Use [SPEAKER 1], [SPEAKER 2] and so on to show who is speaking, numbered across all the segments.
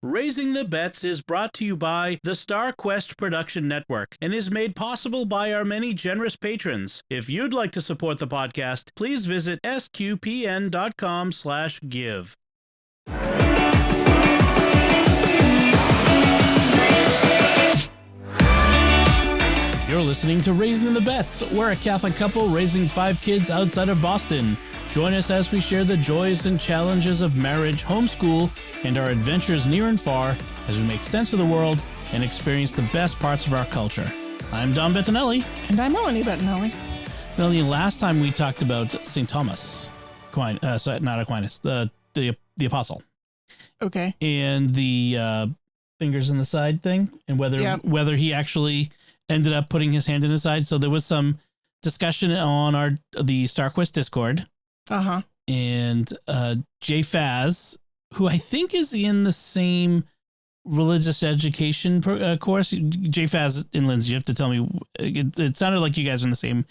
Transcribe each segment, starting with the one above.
[SPEAKER 1] Raising the Bets is brought to you by the Star Quest Production Network and is made possible by our many generous patrons. If you'd like to support the podcast, please visit sqpn.com/give. You're listening to Raising the Bets. We're a Catholic couple raising 5 kids outside of Boston. Join us as we share the joys and challenges of marriage, homeschool, and our adventures near and far as we make sense of the world and experience the best parts of our culture. I'm Don Bettinelli.
[SPEAKER 2] And I'm Melanie Bettinelli.
[SPEAKER 1] Melanie, last time we talked about St. Thomas, not Aquinas, the apostle.
[SPEAKER 2] Okay.
[SPEAKER 1] And the fingers in the side thing, and whether he actually ended up putting his hand in his side. So there was some discussion on the StarQuest Discord.
[SPEAKER 2] Uh-huh.
[SPEAKER 1] And Jay Faz, who I think is in the same religious education course. Jay Faz and Lindsay, you have to tell me. It sounded like you guys are in the same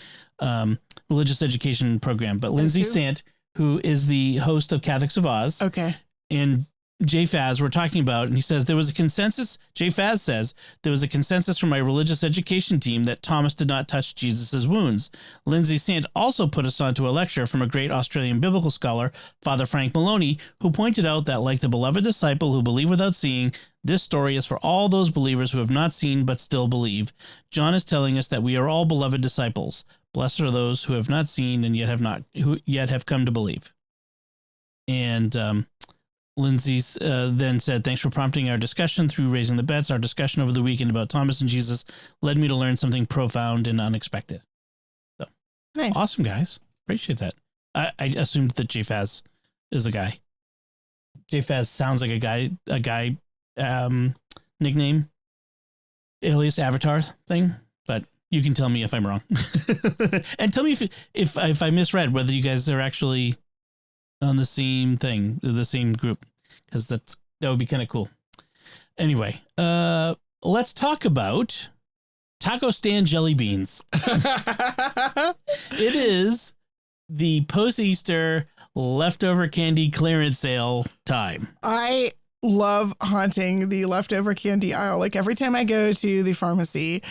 [SPEAKER 1] religious education program. But Lindsay Sant, who is the host of Catholics of Oz.
[SPEAKER 2] Okay.
[SPEAKER 1] And Jay Faz we're talking about, and he says there was a consensus. Jay Faz says there was a consensus from my religious education team that Thomas did not touch Jesus's wounds. Lindsay Sant also put us onto a lecture from a great Australian biblical scholar, Father Frank Maloney, who pointed out that, like the beloved disciple who believed without seeing, this story is for all those believers who have not seen but still believe. John is telling us that we are all beloved disciples. Blessed are those who have not seen and who yet have come to believe. And Lindsay then said, thanks for prompting our discussion through Raising the Bets. Our discussion over the weekend about Thomas and Jesus led me to learn something profound and unexpected. So
[SPEAKER 2] nice.
[SPEAKER 1] Awesome, guys. Appreciate that. I assumed that Jay Faz is a guy. Jay Faz sounds like a guy nickname, alias avatar thing, but you can tell me if I'm wrong. And tell me if I misread whether you guys are actually on the same thing, the same group, because that would be kind of cool. Anyway, let's talk about taco stand jelly beans. It is the post-Easter leftover candy clearance sale time.
[SPEAKER 2] I love haunting the leftover candy aisle. Like every time I go to the pharmacy,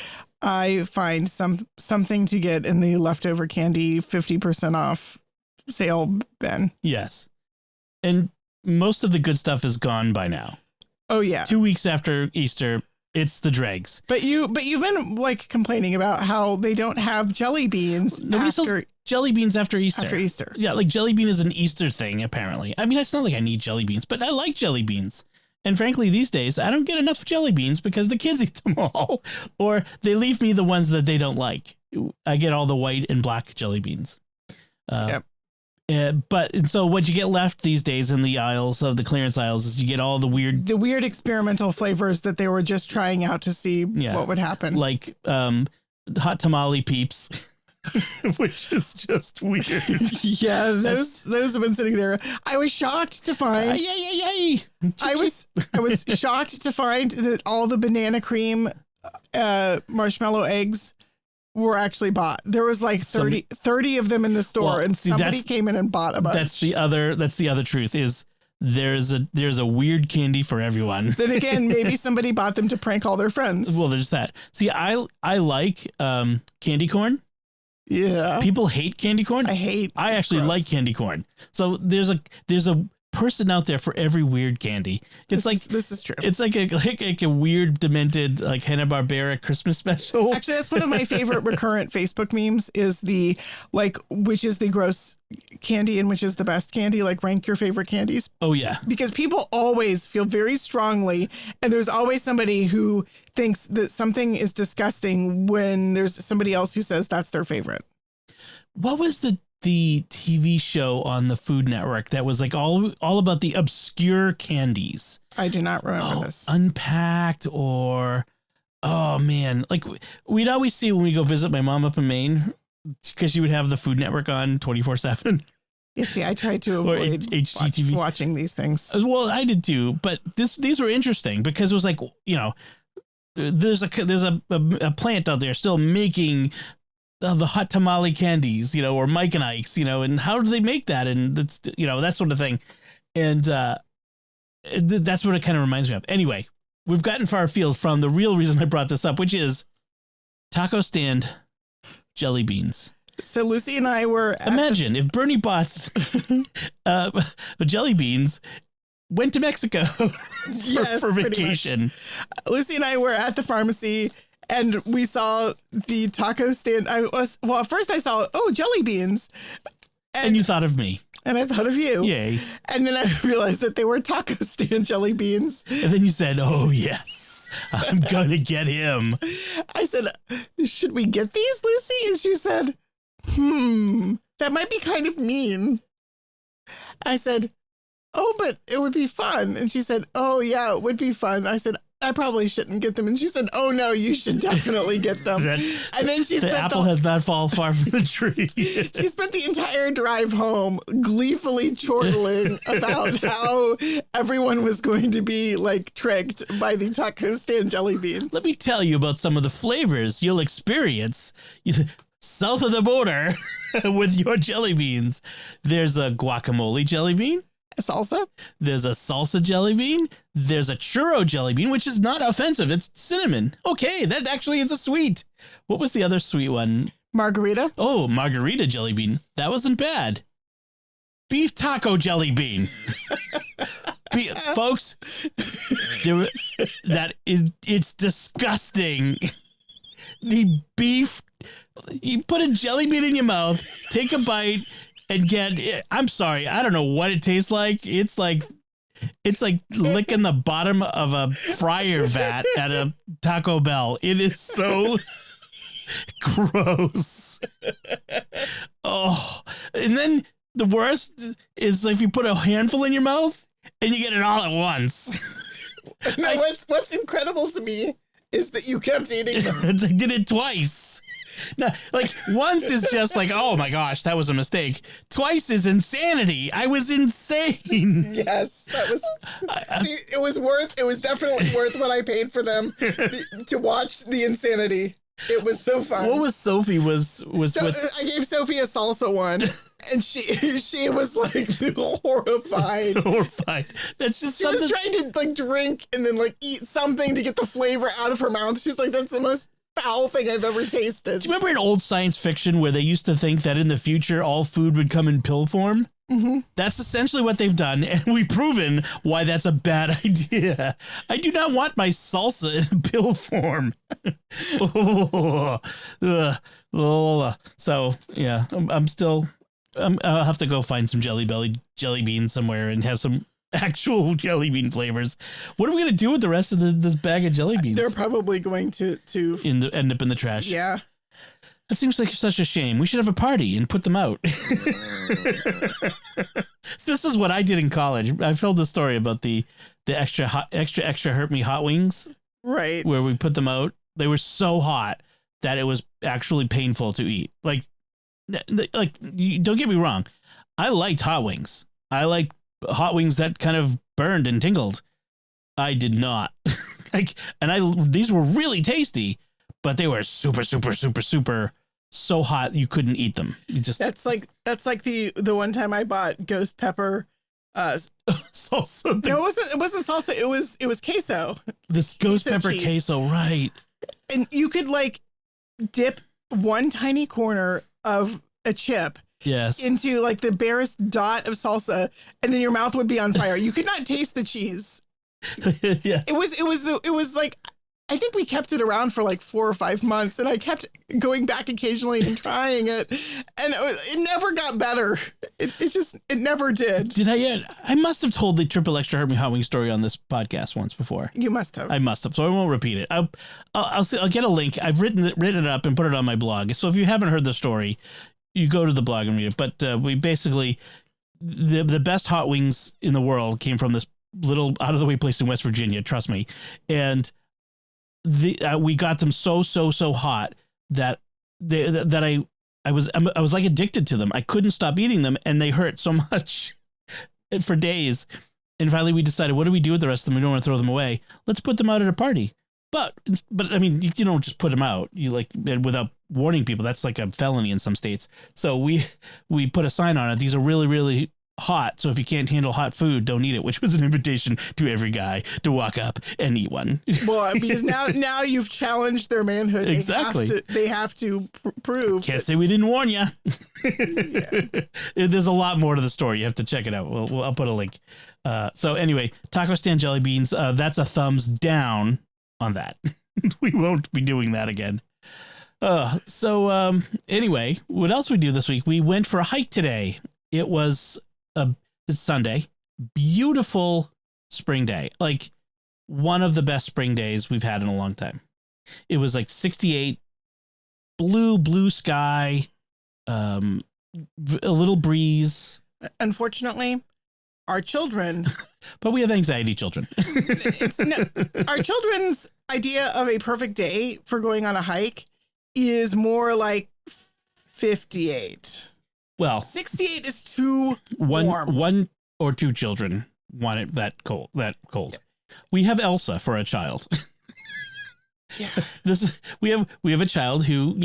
[SPEAKER 2] I find something to get in the leftover candy 50% off sale bin.
[SPEAKER 1] Yes. And most of the good stuff is gone by now.
[SPEAKER 2] Oh yeah.
[SPEAKER 1] 2 weeks after Easter, it's the dregs.
[SPEAKER 2] But you've been like complaining about how they don't have jelly beans.
[SPEAKER 1] Nobody sells jelly beans after Easter.
[SPEAKER 2] After Easter.
[SPEAKER 1] Yeah, like jelly bean is an Easter thing, apparently. I mean, it's not like I need jelly beans, but I like jelly beans. And frankly, these days, I don't get enough jelly beans because the kids eat them all, or they leave me the ones that they don't like. I get all the white and black jelly beans.
[SPEAKER 2] Yep.
[SPEAKER 1] So what you get left these days in the aisles of the clearance aisles is you get all the weird
[SPEAKER 2] experimental flavors that they were just trying out to see what would happen.
[SPEAKER 1] Like hot tamale peeps, which is just weird.
[SPEAKER 2] Yeah, those have been sitting there. I was shocked to find.
[SPEAKER 1] Yay.
[SPEAKER 2] I was shocked to find that all the banana cream marshmallow eggs were actually bought. There was like 30 of them in the store, and somebody came in and bought a bunch.
[SPEAKER 1] That's the other truth is there's a weird candy for everyone.
[SPEAKER 2] Then again, maybe somebody bought them to prank all their friends.
[SPEAKER 1] Well, there's that. See, I like candy corn.
[SPEAKER 2] Yeah.
[SPEAKER 1] People hate candy corn.
[SPEAKER 2] I
[SPEAKER 1] actually like candy corn. So there's a person out there for every weird candy. This is true. It's like a weird, demented, like Hanna-Barbera Christmas special.
[SPEAKER 2] Actually, that's one of my favorite recurrent Facebook memes is the, like, which is the gross candy and which is the best candy, like rank your favorite candies.
[SPEAKER 1] Oh, yeah.
[SPEAKER 2] Because people always feel very strongly, and there's always somebody who thinks that something is disgusting when there's somebody else who says that's their favorite.
[SPEAKER 1] What was the TV show on the Food Network that was like all about the obscure candies?
[SPEAKER 2] I do not remember this.
[SPEAKER 1] Unpacked or, oh man, like we'd always see when we go visit my mom up in Maine because she would have the Food Network on 24/7.
[SPEAKER 2] You see, I try to avoid HGTV watching these things.
[SPEAKER 1] Well, I did too, but these were interesting because it was like, there's a plant out there still making the hot tamale candies, or Mike and Ike's, and how do they make that? And that's, that sort of thing. And That's what it kind of reminds me of. Anyway, we've gotten far afield from the real reason I brought this up, which is taco stand jelly beans.
[SPEAKER 2] So Lucy and I were...
[SPEAKER 1] Imagine if Bernie Bott's jelly beans went to Mexico for vacation.
[SPEAKER 2] Lucy and I were at the pharmacy and we saw the taco stand. First I saw, jelly beans.
[SPEAKER 1] And you thought of me.
[SPEAKER 2] And I thought of you.
[SPEAKER 1] Yay.
[SPEAKER 2] And then I realized that they were taco stand jelly beans.
[SPEAKER 1] And then you said, oh, yes, I'm going to get him.
[SPEAKER 2] I said, should we get these, Lucy? And she said, that might be kind of mean. I said, oh, but it would be fun. And she said, oh, yeah, it would be fun. I said, I probably shouldn't get them. And she said, oh, no, you should definitely get them. And then she spent
[SPEAKER 1] the apple has not fallen far from the tree.
[SPEAKER 2] She spent the entire drive home gleefully chortling about how everyone was going to be like tricked by the taco stand jelly beans.
[SPEAKER 1] Let me tell you about some of the flavors you'll experience south of the border with your jelly beans. There's a guacamole jelly bean.
[SPEAKER 2] Salsa?
[SPEAKER 1] There's a salsa jelly bean. There's a churro jelly bean, which is not offensive. It's cinnamon. Okay, that actually is a sweet. What was the other sweet one?
[SPEAKER 2] Margarita.
[SPEAKER 1] Oh, margarita jelly bean. That wasn't bad. Beef taco jelly bean. Folks, it's disgusting. The beef, you put a jelly bean in your mouth, take a bite, and I'm sorry, I don't know what it tastes like. It's like licking the bottom of a fryer vat at a Taco Bell. It is so gross. Oh, and then the worst is if you put a handful in your mouth and you get it all at once.
[SPEAKER 2] No, what's incredible to me is that you kept eating them.
[SPEAKER 1] I did it twice. No, like once is just like, oh my gosh, that was a mistake. Twice is insanity. I was insane.
[SPEAKER 2] Yes, that was. See, it was definitely worth what I paid for them to watch the insanity. It was so fun.
[SPEAKER 1] What was Sophie was
[SPEAKER 2] I gave Sophie a salsa one, and she was like horrified.
[SPEAKER 1] Horrified. That's just
[SPEAKER 2] she was trying to like drink and then like eat something to get the flavor out of her mouth. She's like, that's the most foul thing I've ever tasted.
[SPEAKER 1] Do you remember in old science fiction where they used to think that in the future all food would come in pill form?
[SPEAKER 2] Mm-hmm.
[SPEAKER 1] That's essentially what they've done, and we've proven why that's a bad idea. I do not want my salsa in pill form. So yeah, I'll have to go find some jelly beans somewhere and have some actual jelly bean flavors. What are we gonna do with the rest of this bag of jelly beans?
[SPEAKER 2] They're probably going to
[SPEAKER 1] end up in the trash.
[SPEAKER 2] Yeah.
[SPEAKER 1] That seems like such a shame. We should have a party and put them out. This is what I did in college. I've told the story about the extra hurt me hot wings.
[SPEAKER 2] Right.
[SPEAKER 1] Where we put them out. They were so hot that it was actually painful to eat. Like don't get me wrong. I liked hot wings. I liked hot wings that kind of burned and tingled. I did not. These were really tasty. But they were super, super, super, super so hot you couldn't eat them.
[SPEAKER 2] That's like the one time I bought ghost pepper
[SPEAKER 1] salsa.
[SPEAKER 2] No, it wasn't salsa. It was queso.
[SPEAKER 1] This ghost pepper
[SPEAKER 2] cheese.
[SPEAKER 1] queso, right?
[SPEAKER 2] And you could like dip one tiny corner of a chip into like the barest dot of salsa, and then your mouth would be on fire. You could not taste the cheese.
[SPEAKER 1] Yeah.
[SPEAKER 2] It was like, I think we kept it around for like 4 or 5 months, and I kept going back occasionally and trying it, and it never got better. It never did.
[SPEAKER 1] Did I must have told the triple extra hurt me hot wing story on this podcast once before.
[SPEAKER 2] You must have.
[SPEAKER 1] I must have, so I won't repeat it. I'll get a link. I've written it up and put it on my blog. So if you haven't heard the story, you go to the blog and read it. But we basically the best hot wings in the world came from this little out of the way place in West Virginia. Trust me, and we got them so hot that I was like addicted to them. I couldn't stop eating them, and they hurt so much for days. And finally, we decided, what do we do with the rest of them? We don't want to throw them away. Let's put them out at a party. But I mean, you don't just put them out. You without warning people. That's like a felony in some states. So we put a sign on it. These are really, really hot. So if you can't handle hot food, don't eat it, which was an invitation to every guy to walk up and eat one.
[SPEAKER 2] Well, because now you've challenged their manhood.
[SPEAKER 1] Exactly.
[SPEAKER 2] They have to prove.
[SPEAKER 1] Can't say we didn't warn you.
[SPEAKER 2] Yeah.
[SPEAKER 1] There's a lot more to the story. You have to check it out. I'll put a link. So anyway, taco stand jelly beans. That's a thumbs down on that. We won't be doing that again. Anyway, what else we do this week? We went for a hike today. It was it's Sunday. Beautiful spring day. Like one of the best spring days we've had in a long time. It was like 68, blue sky, a little breeze.
[SPEAKER 2] Unfortunately, our children.
[SPEAKER 1] But we have anxiety children.
[SPEAKER 2] Our children's idea of a perfect day for going on a hike is more like 58.
[SPEAKER 1] Well,
[SPEAKER 2] 68 is too warm.
[SPEAKER 1] One or two children want it that cold. Yeah. We have Elsa for a child.
[SPEAKER 2] Yeah.
[SPEAKER 1] We have a child who,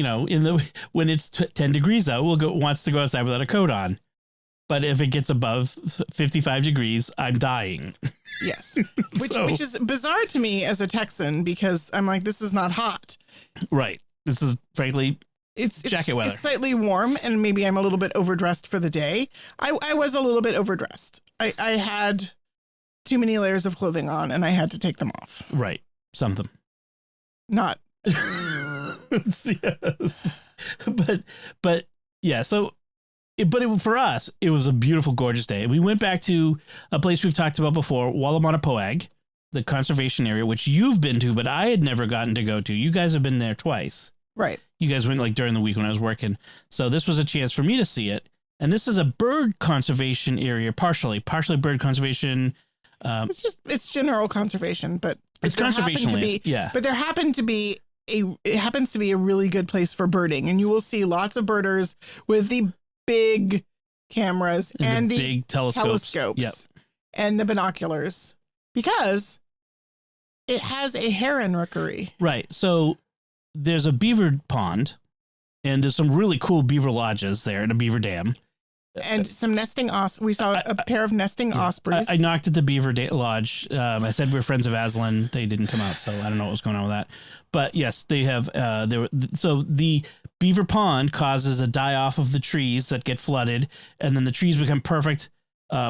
[SPEAKER 1] when it's 10 degrees out, wants to go outside without a coat on. But if it gets above 55 degrees, I'm dying.
[SPEAKER 2] Yes. Which is bizarre to me as a Texan, because I'm like, this is not hot.
[SPEAKER 1] Right. This is frankly
[SPEAKER 2] it's
[SPEAKER 1] jacket weather.
[SPEAKER 2] It's slightly warm, and maybe I'm a little bit overdressed for the day. I was a little bit overdressed. I had too many layers of clothing on, and I had to take them off.
[SPEAKER 1] Right. Some of them.
[SPEAKER 2] Not.
[SPEAKER 1] Yes. But yeah. So, for us, it was a beautiful, gorgeous day. We went back to a place we've talked about before, Wallamonapoag, the conservation area, which you've been to, but I had never gotten to go to. You guys have been there twice.
[SPEAKER 2] Right.
[SPEAKER 1] You guys went like during the week when I was working. So this was a chance for me to see it. And this is a bird conservation area, partially bird conservation.
[SPEAKER 2] It's general conservation, but
[SPEAKER 1] it's conservation land. Yeah.
[SPEAKER 2] But there happens to be a really good place for birding, and you will see lots of birders with the big cameras and the
[SPEAKER 1] big telescopes. Yep.
[SPEAKER 2] And the binoculars, because it has a heron rookery.
[SPEAKER 1] Right. So there's a beaver pond, and there's some really cool beaver lodges there and a beaver dam.
[SPEAKER 2] And some nesting we saw a pair of nesting ospreys.
[SPEAKER 1] I knocked at the beaver lodge. I said we were friends of Aslan. They didn't come out, so I don't know what was going on with that. But yes, they have. So the beaver pond causes a die off of the trees that get flooded, and then the trees become perfect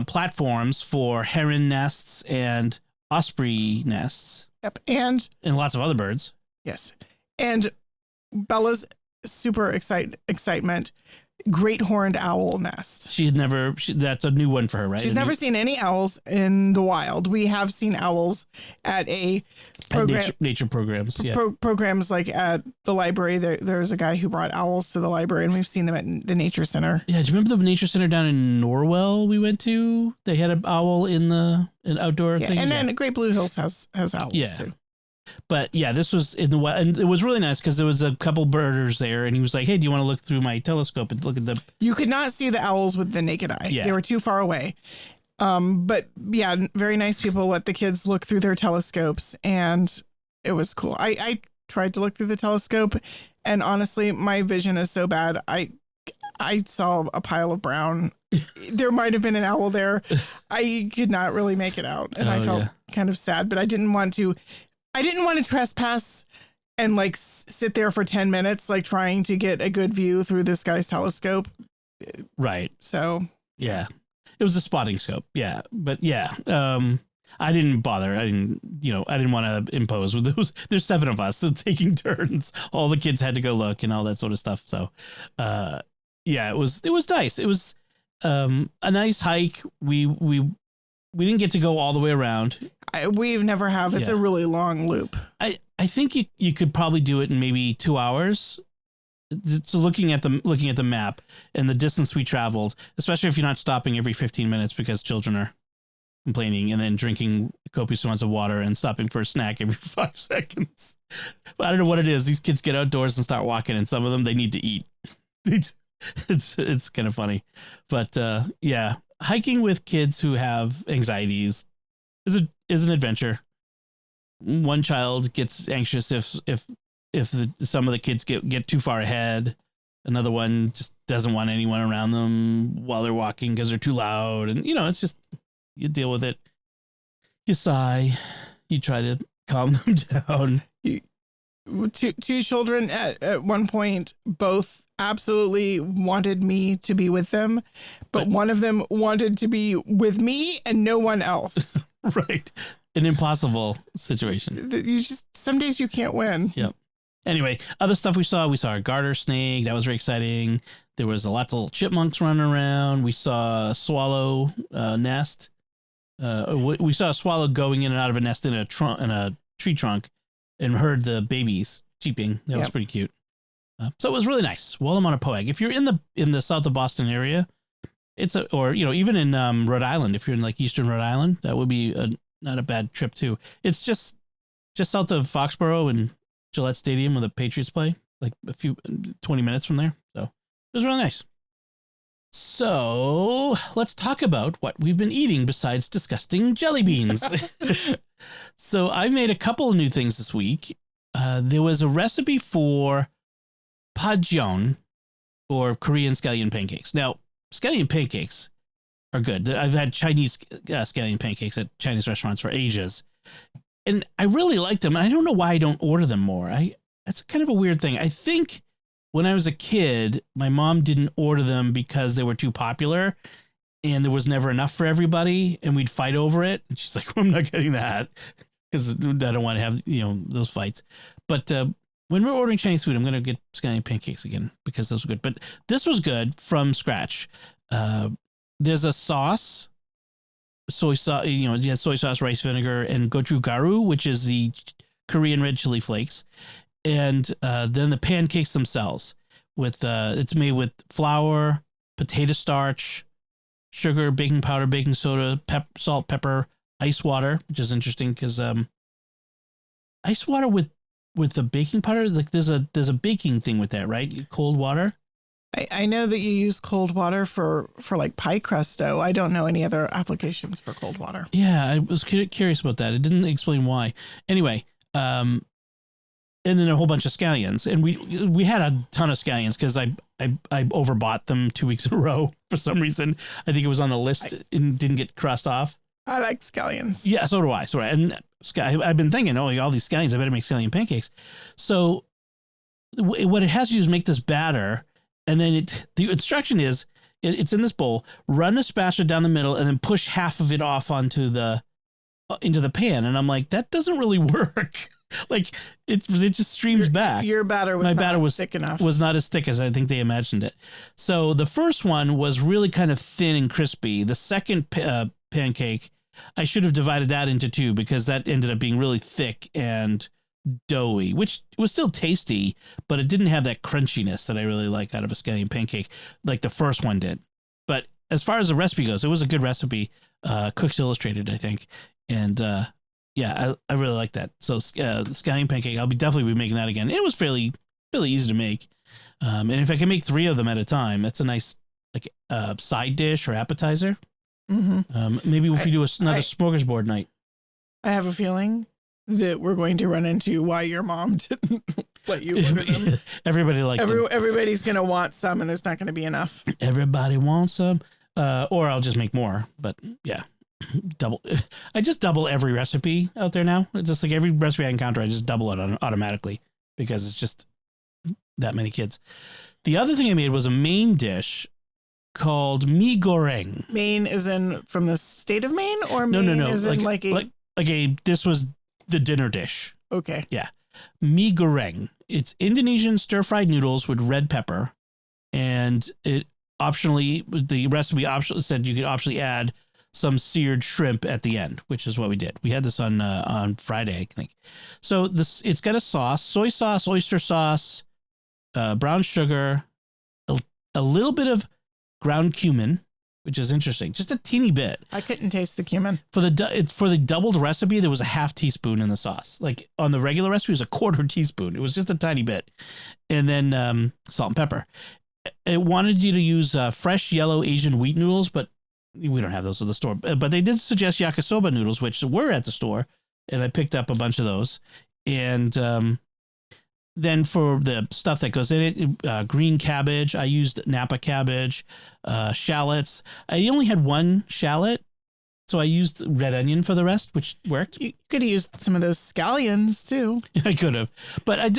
[SPEAKER 1] platforms for heron nests and osprey nests.
[SPEAKER 2] Yep, and
[SPEAKER 1] lots of other birds.
[SPEAKER 2] Yes, and Bella's super excitement. Great horned owl nest.
[SPEAKER 1] That's a new one for her, right?
[SPEAKER 2] She's never seen any owls in the wild. We have seen owls at a program,
[SPEAKER 1] nature programs. Yeah.
[SPEAKER 2] Programs like at the library. There's a guy who brought owls to the library, and we've seen them at the nature center.
[SPEAKER 1] Yeah. Do you remember the nature center down in Norwell we went to? They had an owl in an outdoor thing.
[SPEAKER 2] And then Great Blue Hills has owls too.
[SPEAKER 1] But yeah, this was in the wild, and it was really nice because there was a couple birders there, and he was like, "Hey, do you want to look through my telescope and look at the?"
[SPEAKER 2] You could not see the owls with the naked eye.
[SPEAKER 1] Yeah.
[SPEAKER 2] They were too far away. But yeah, very nice people let the kids look through their telescopes, and it was cool. I tried to look through the telescope, and honestly, my vision is so bad. I saw a pile of brown. There might have been an owl there. I could not really make it out, and I felt kind of sad, but I didn't want to trespass and like sit there for 10 minutes, like trying to get a good view through this guy's telescope.
[SPEAKER 1] Right.
[SPEAKER 2] So,
[SPEAKER 1] yeah, it was a spotting scope. Yeah. But yeah, I didn't bother. I didn't want to impose with those. There's 7 of us, so taking turns. All the kids had to go look and all that sort of stuff. So, yeah, it was nice. It was a nice hike. We didn't get to go all the way around.
[SPEAKER 2] We've never have. It's a really long loop.
[SPEAKER 1] I think you could probably do it in maybe 2 hours. So looking at the map and the distance we traveled, especially if you're not stopping every 15 minutes because children are complaining, and then drinking copious amounts of water and stopping for a snack every 5 seconds. But I don't know what it is. These kids get outdoors and start walking, and some of them, they need to eat. It's kind of funny. But yeah, hiking with kids who have anxieties is an adventure. One child gets anxious if some of the kids get too far ahead. Another one just doesn't want anyone around them while they're walking because they're too loud. And, it's just, you deal with it. You sigh. You try to calm them down.
[SPEAKER 2] Two children at one point both absolutely wanted me to be with them, but one of them wanted to be with me and no one else.
[SPEAKER 1] Right. An impossible situation.
[SPEAKER 2] Some days you can't win.
[SPEAKER 1] Yep. Anyway, other stuff we saw a garter snake. That was very exciting. There was lots of little chipmunks running around. We saw a swallow nest. We saw a swallow going in and out of a nest in a tree trunk, and heard the babies cheeping. That was pretty cute. So it was really nice. Wallamattapoag. If you're in the south of Boston area, even in Rhode Island, if you're in like eastern Rhode Island, that would be not a bad trip too. It's just south of Foxborough and Gillette Stadium where the Patriots play, like 20 minutes from there. So it was really nice. So let's talk about what we've been eating besides disgusting jelly beans. So I made a couple of new things this week. There was a recipe for pajeon, or Korean scallion pancakes. Now, scallion pancakes are good. I've had Chinese scallion pancakes at Chinese restaurants for ages, and I really like them. I don't know why I don't order them more. That's kind of a weird thing. I think when I was a kid, my mom didn't order them because they were too popular and there was never enough for everybody, and we'd fight over it. And she's like, well, I'm not getting that because I don't want to have, those fights. But when we're ordering Chinese food, I'm going to get scallion pancakes again because those are good. But this was good from scratch. There's a sauce, soy sauce, you have soy sauce, rice vinegar, and gochugaru, which is the Korean red chili flakes. And then the pancakes themselves it's made with flour, potato starch, sugar, baking powder, baking soda, salt, pepper, ice water, which is interesting because ice water with the baking powder, like there's a baking thing with that, right? Cold water.
[SPEAKER 2] I know that you use cold water for like pie crust dough. I don't know any other applications for cold water.
[SPEAKER 1] Yeah, I was curious about that. It didn't explain why. Anyway, and then a whole bunch of scallions, and we had a ton of scallions because I overbought them 2 weeks in a row for some reason. I think it was on the list and didn't get crossed off.
[SPEAKER 2] I like scallions.
[SPEAKER 1] Yeah, so do I. So and I've been thinking, all these scallions, I better make scallion pancakes. So what it has to do is make this batter, and then the instruction is it's in this bowl. Run a spatula down the middle, and then push half of it off into the pan. And I'm like, that doesn't really work. Like it just streams back.
[SPEAKER 2] Your batter was not thick enough.
[SPEAKER 1] Was not as thick as I think they imagined it. So the first one was really kind of thin and crispy. The second pancake, I should have divided that into two because that ended up being really thick and doughy, which was still tasty, but it didn't have that crunchiness that I really like out of a scallion pancake like the first one did. But as far as the recipe goes, it was a good recipe. Cooks Illustrated, I think. And yeah, I really like that. So the scallion pancake, I'll definitely be making that again. It was fairly easy to make. And if I can make 3 of them at a time, that's a nice side dish or appetizer. Mm-hmm. Maybe if we do another smorgasbord night.
[SPEAKER 2] I have a feeling that we're going to run into why your mom didn't let you order them.
[SPEAKER 1] Everybody liked them.
[SPEAKER 2] Everybody's going to want some, and there's not going to be enough.
[SPEAKER 1] Everybody wants some. Or I'll just make more. But yeah. I just double every recipe out there now. Just like every recipe I encounter, I just double it automatically because it's just that many kids. The other thing I made was a main dish called mee goreng.
[SPEAKER 2] Maine is in from the state of Maine, or Maine
[SPEAKER 1] no.
[SPEAKER 2] is in
[SPEAKER 1] this was the dinner dish.
[SPEAKER 2] Okay.
[SPEAKER 1] Yeah. Mee goreng. It's Indonesian stir-fried noodles with red pepper, and the recipe said you could optionally add some seared shrimp at the end, which is what we did. We had this on Friday, I think. So it's got a sauce, soy sauce, oyster sauce, brown sugar, a little bit of ground cumin, which is interesting, just a teeny bit.
[SPEAKER 2] I couldn't taste the cumin.
[SPEAKER 1] For the doubled recipe, there was a half teaspoon in the sauce. Like on the regular recipe, it was a quarter teaspoon. It was just a tiny bit, and then salt and pepper. It wanted you to use fresh yellow Asian wheat noodles, but we don't have those at the store. But they did suggest yakisoba noodles, which were at the store, and I picked up a bunch of those. And then for the stuff that goes in it, green cabbage, I used Napa cabbage, shallots. I only had one shallot, so I used red onion for the rest, which worked.
[SPEAKER 2] You could have used some of those scallions too.
[SPEAKER 1] I could have, but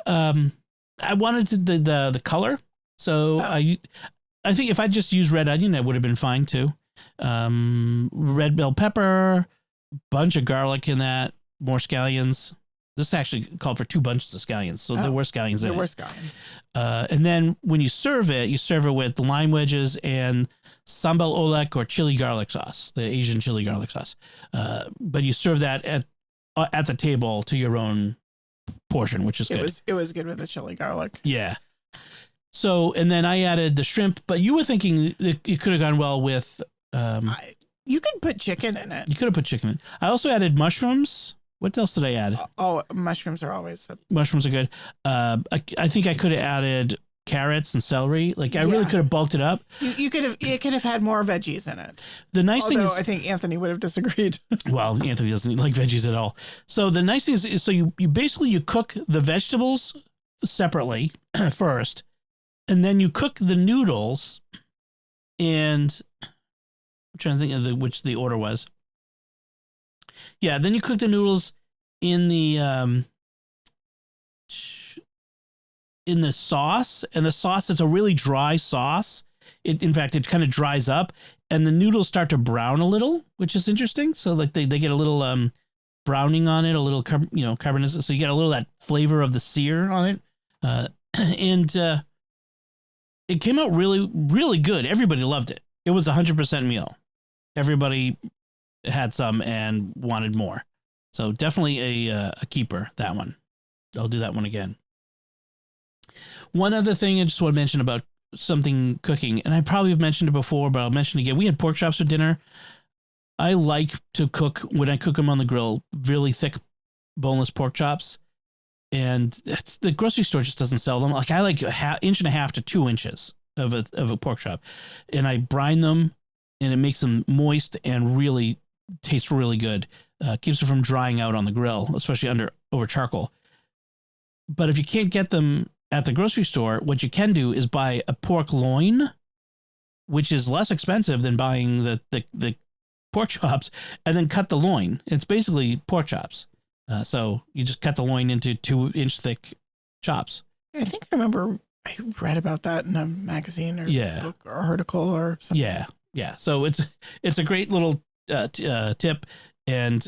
[SPEAKER 1] I wanted the color, so I think if I just used red onion, that would have been fine too. Red bell pepper, bunch of garlic in that, more scallions. This actually called for 2 bunches of scallions, so there were scallions in it.
[SPEAKER 2] There were scallions.
[SPEAKER 1] And then when you serve it with lime wedges and sambal oelek or chili garlic sauce, the Asian chili garlic sauce. But you serve that at the table to your own portion, which is good.
[SPEAKER 2] It was good with the chili garlic.
[SPEAKER 1] Yeah. So, and then I added the shrimp, but you were thinking it could have gone well with...
[SPEAKER 2] you could put chicken in it.
[SPEAKER 1] You could have put chicken in. I also added mushrooms. What else did I add?
[SPEAKER 2] Mushrooms are always...
[SPEAKER 1] Mushrooms are good. I think I could have added carrots and celery. Like I really could have bulked it up.
[SPEAKER 2] You could have had more veggies in it.
[SPEAKER 1] The nice thing is,
[SPEAKER 2] I think Anthony would have disagreed.
[SPEAKER 1] Well, Anthony doesn't like veggies at all. So the nice thing is so you basically cook the vegetables separately first, and then you cook the noodles. And I'm trying to think of which the order was. Yeah, then you cook the noodles in the sauce, and the sauce is a really dry sauce. In fact, it kind of dries up, and the noodles start to brown a little, which is interesting. So like they get a little browning on it, a little carbonation. So you get a little of that flavor of the sear on it, and it came out really, really good. Everybody loved it. It was 100% meal. Everybody had some and wanted more. So definitely a keeper, that one. I'll do that one again. One other thing I just want to mention about something cooking, and I probably have mentioned it before, but I'll mention it again. We had pork chops for dinner. I like to cook, when I cook them on the grill, really thick boneless pork chops. And the grocery store just doesn't sell them. Like I like an inch and a half to 2 inches of a pork chop. And I brine them, and it makes them moist and really tastes really good. Keeps it from drying out on the grill, especially over charcoal. But if you can't get them at the grocery store, what you can do is buy a pork loin, which is less expensive than buying the pork chops, and then cut the loin. It's basically pork chops. So you just cut the loin into 2-inch thick chops.
[SPEAKER 2] I think I remember I read about that in a magazine or book or article or something.
[SPEAKER 1] Yeah. So it's a great little tip, and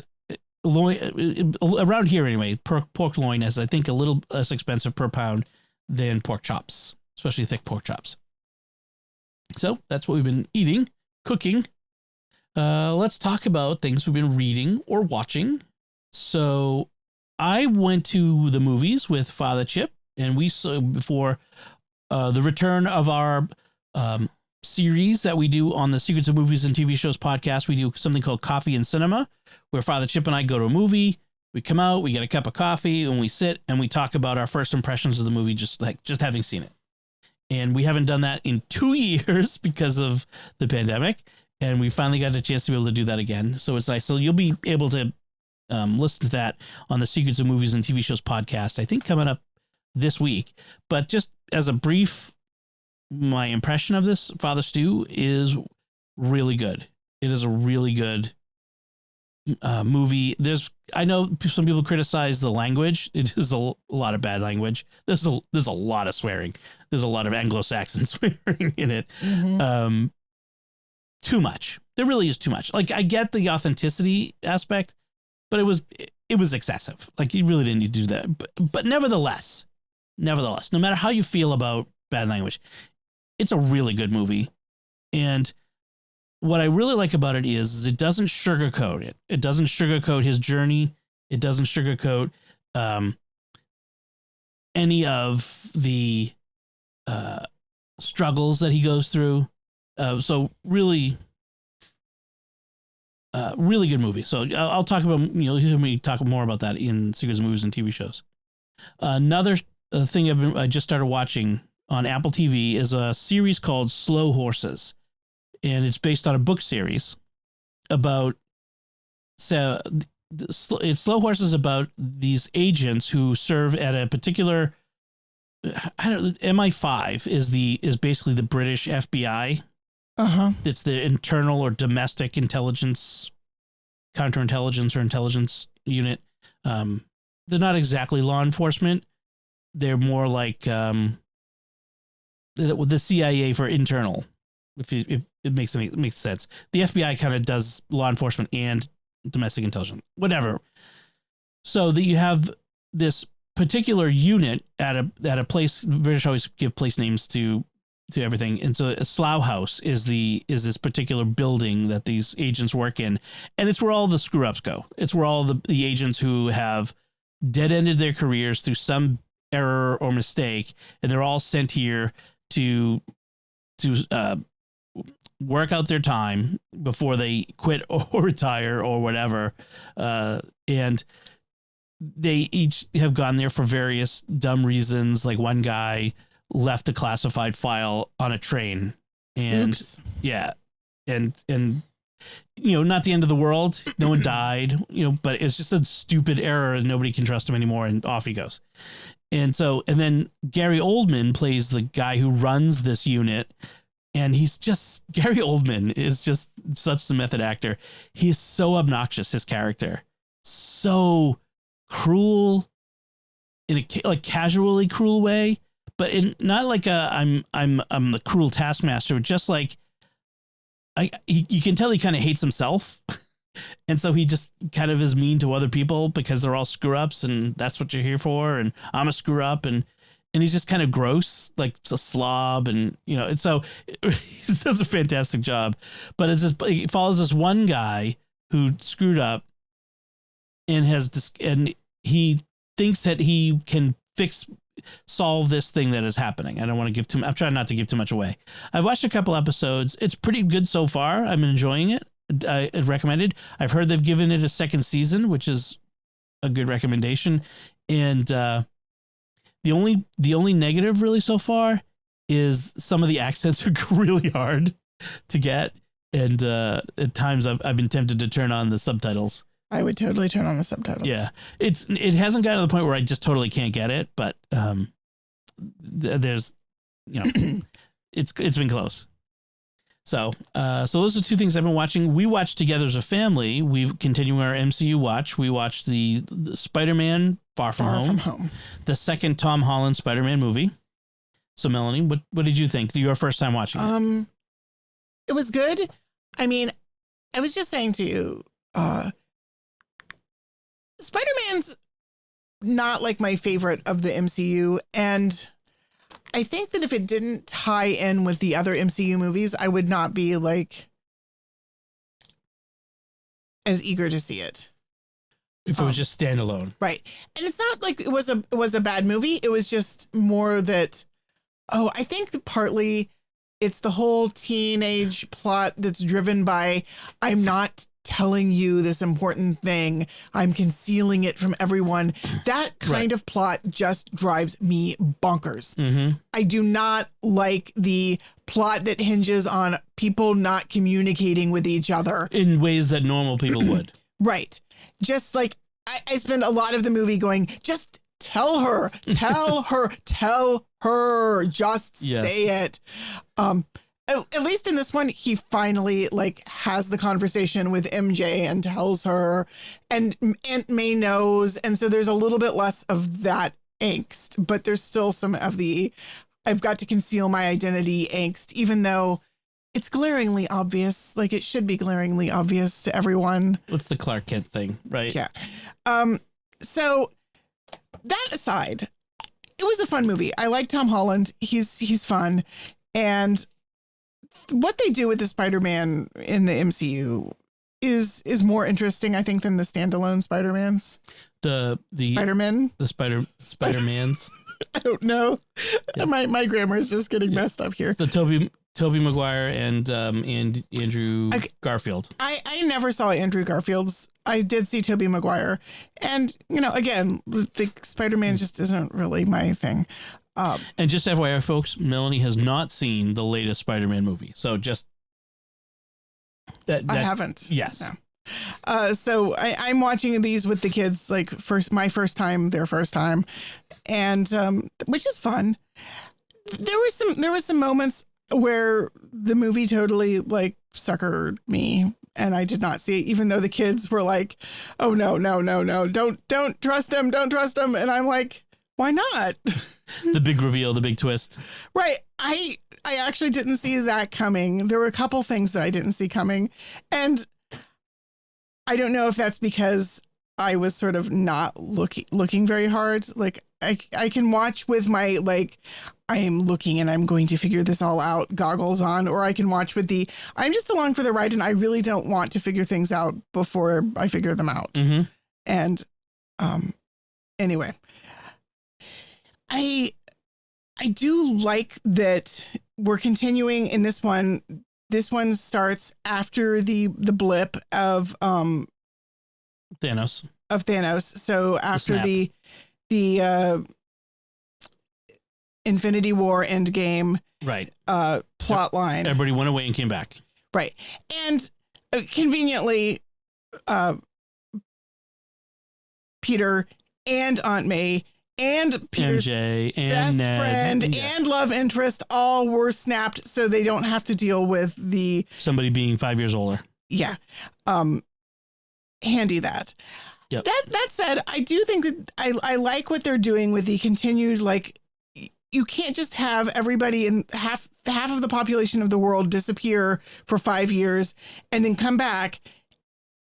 [SPEAKER 1] loin around here anyway. Pork loin is, I think, a little less expensive per pound than pork chops, especially thick pork chops. So that's what we've been cooking. Let's talk about things we've been reading or watching. So I went to the movies with Father Chip, and we saw before the return of our series that we do on the Secrets of Movies and TV Shows podcast. We do something called Coffee and Cinema, where Father Chip and I go to a movie. We come out, we get a cup of coffee, and we sit and we talk about our first impressions of the movie, just having seen it. And we haven't done that in 2 years because of the pandemic, and we finally got a chance to be able to do that again. So it's nice. So you'll be able to listen to that on the Secrets of Movies and TV Shows podcast, I think coming up this week. But just as a brief, my impression of this, Father Stew is really good. It is a really good movie. I know some people criticize the language. It is a lot of bad language. There's a lot of swearing. There's a lot of Anglo-Saxon swearing in it. Mm-hmm. Too much. There really is too much. Like I get the authenticity aspect, but it was excessive. Like you really didn't need to do that. But nevertheless, no matter how you feel about bad language, it's a really good movie. And what I really like about it is it doesn't sugarcoat it. It doesn't sugarcoat his journey. It doesn't sugarcoat any of the struggles that he goes through. So really good movie. So I'll talk about, you'll hear me talk more about that in Secrets of Movies and TV Shows. Another thing I just started watching on Apple TV is a series called Slow Horses. And it's based on a book series about, so Slow Horse is about these agents who serve at a particular. I don't. MI5 is basically the British FBI. It's the internal or domestic intelligence, counterintelligence or intelligence unit. They're not exactly law enforcement. They're more like the CIA for internal. If it makes sense. The FBI kind of does law enforcement and domestic intelligence, whatever. So that you have this particular unit at a place. The British always give place names to everything, and so a Slough House is this particular building that these agents work in, and it's where all the screw ups go. It's where all the agents who have dead ended their careers through some error or mistake, and they're all sent here to work out their time before they quit or retire or whatever. And they each have gone there for various dumb reasons. Like one guy left a classified file on a train, and
[SPEAKER 2] Oops.
[SPEAKER 1] yeah. And not the end of the world. No one died, but it's just a stupid error and nobody can trust him anymore. And off he goes. And then Gary Oldman plays the guy who runs this unit. And Gary Oldman is just such the method actor. He's so obnoxious, his character. So cruel in a casually cruel way, but in not like I'm the cruel taskmaster, just like you can tell he kind of hates himself. And so he just kind of is mean to other people because they're all screw ups and that's what you're here for. And I'm a screw up and he's just kind of gross, like a slob. And, and so he does a fantastic job, but he follows this one guy who screwed up and and he thinks that he can solve this thing that is happening. I don't want to I'm trying not to give too much away. I've watched a couple episodes. It's pretty good so far. I'm enjoying it. I recommend it. I've heard they've given it a second season, which is a good recommendation. And the only negative really so far is some of the accents are really hard to get. And at times I've been tempted to turn on the subtitles.
[SPEAKER 2] I would totally turn on the subtitles.
[SPEAKER 1] Yeah, it hasn't gotten to the point where I just totally can't get it, but there's, it's been close. So those are two things I've been watching. We watched together as a family. We've continuing our MCU watch. We watched the Spider-Man Far From Home, the second Tom Holland Spider-Man movie. So Melanie, what did you think? Your first time watching it?
[SPEAKER 2] It was good. I mean, I was just saying to you, Spider-Man's not like my favorite of the MCU. And I think that if it didn't tie in with the other MCU movies, I would not be like as eager to see it.
[SPEAKER 1] If it was just standalone.
[SPEAKER 2] Right. And it's not like it was a bad movie. It was just more that, I think that partly it's the whole teenage plot that's driven by, I'm not telling you this important thing. I'm concealing it from everyone. That kind of plot just drives me bonkers. Mm-hmm. I do not like the plot that hinges on people not communicating with each other
[SPEAKER 1] in ways that normal people would.
[SPEAKER 2] Right. Just like I spend a lot of the movie going, just tell her, just say it. At least in this one, he finally has the conversation with MJ and tells her, and Aunt May knows. And so there's a little bit less of that angst, but there's still some of the, I've got to conceal my identity angst, even though it's glaringly obvious. Like it should be glaringly obvious to everyone.
[SPEAKER 1] What's the Clark Kent thing? Right.
[SPEAKER 2] Yeah. So that aside, it was a fun movie. I like Tom Holland. He's fun. And what they do with the Spider-Man in the MCU is more interesting, I think, than the standalone Spider-Mans. The Spider-Man? The
[SPEAKER 1] Spider-Mans.
[SPEAKER 2] I don't know. Yeah. My grammar is just getting messed up here.
[SPEAKER 1] The Tobey Maguire and Andrew Garfield.
[SPEAKER 2] I never saw Andrew Garfield's. I did see Tobey Maguire. And, again, the Spider-Man just isn't really my thing.
[SPEAKER 1] And just FYI, folks, Melanie has not seen the latest Spider-Man movie. So just that
[SPEAKER 2] I haven't.
[SPEAKER 1] Yes.
[SPEAKER 2] No. So I'm watching these with the kids, like my first time, their first time, and which is fun. There was some moments where the movie totally like suckered me, and I did not see it, even though the kids were like, "Oh no, don't trust him, don't trust him," and I'm like, "Why not?"
[SPEAKER 1] The big reveal, the big twist.
[SPEAKER 2] Right. I actually didn't see that coming. There were a couple things that I didn't see coming, and I don't know if that's because I was sort of not looking very hard. Like I can watch with my like I am looking and I'm going to figure this all out goggles on, or I can watch with the I'm just along for the ride and I really don't want to figure things out before I figure them out.
[SPEAKER 1] Mm-hmm.
[SPEAKER 2] And anyway, I do like that we're continuing in this one. This one starts after the blip of
[SPEAKER 1] Thanos.
[SPEAKER 2] So after the Infinity War Endgame
[SPEAKER 1] right
[SPEAKER 2] plot line.
[SPEAKER 1] Everybody went away and came back.
[SPEAKER 2] Right. And conveniently Peter and Aunt May and Peter's
[SPEAKER 1] MJ and
[SPEAKER 2] best
[SPEAKER 1] Ned,
[SPEAKER 2] friend and love interest all were snapped, so they don't have to deal with the
[SPEAKER 1] somebody being 5 years older.
[SPEAKER 2] Yeah. Handy that.
[SPEAKER 1] Yep.
[SPEAKER 2] That said, I do think that I like what they're doing with the continued, like, you can't just have everybody in half of the population of the world disappear for 5 years and then come back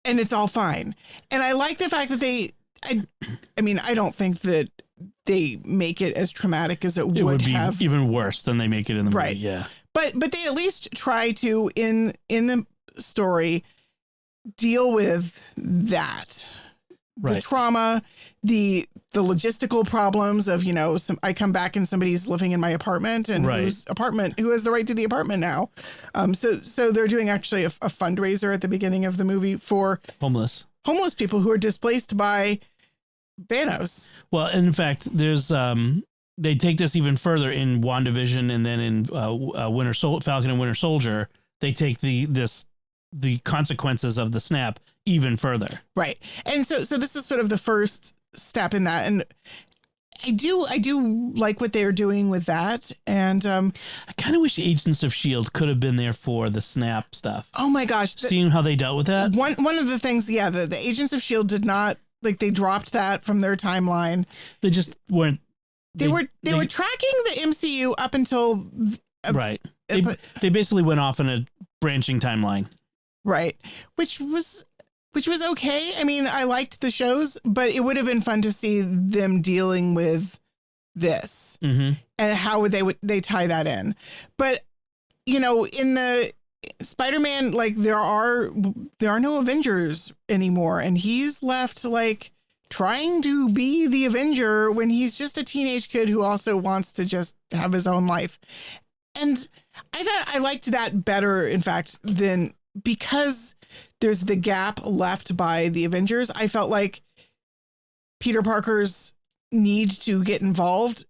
[SPEAKER 2] and it's all fine. And I like the fact that I mean, I don't think that they make it as traumatic as it would
[SPEAKER 1] be
[SPEAKER 2] have.
[SPEAKER 1] Even worse than they make it in the movie.
[SPEAKER 2] Right.
[SPEAKER 1] Yeah.
[SPEAKER 2] But they at least try to in the story deal with that.
[SPEAKER 1] Right.
[SPEAKER 2] The trauma, the logistical problems of, you know, I come back and somebody's living in my apartment and who has the right to the apartment now. So they're doing actually a fundraiser at the beginning of the movie for homeless people who are displaced by Thanos.
[SPEAKER 1] Well, in fact, there's they take this even further in WandaVision, and then in Falcon and Winter Soldier, they take the consequences of the snap even further. Right.
[SPEAKER 2] And so this is sort of the first step in that. And I do like what they are doing with that. And
[SPEAKER 1] I kind of wish Agents of S.H.I.E.L.D. could have been there for the snap stuff.
[SPEAKER 2] Oh my gosh.
[SPEAKER 1] Seeing how they dealt with that.
[SPEAKER 2] One of the things, yeah, the Agents of S.H.I.E.L.D. did not, like, they dropped that from their timeline.
[SPEAKER 1] They just weren't.
[SPEAKER 2] They were tracking the MCU up until.
[SPEAKER 1] Right. They basically went off in a branching timeline.
[SPEAKER 2] Right. Which was okay. I mean, I liked the shows, but it would have been fun to see them dealing with this and how would they tie that in. But, you know, in the Spider-Man, like, there are no Avengers anymore, and he's left, like, trying to be the Avenger when he's just a teenage kid who also wants to just have his own life. And I thought I liked that better, in fact, than because there's the gap left by the Avengers. I felt like Peter Parker's need to get involved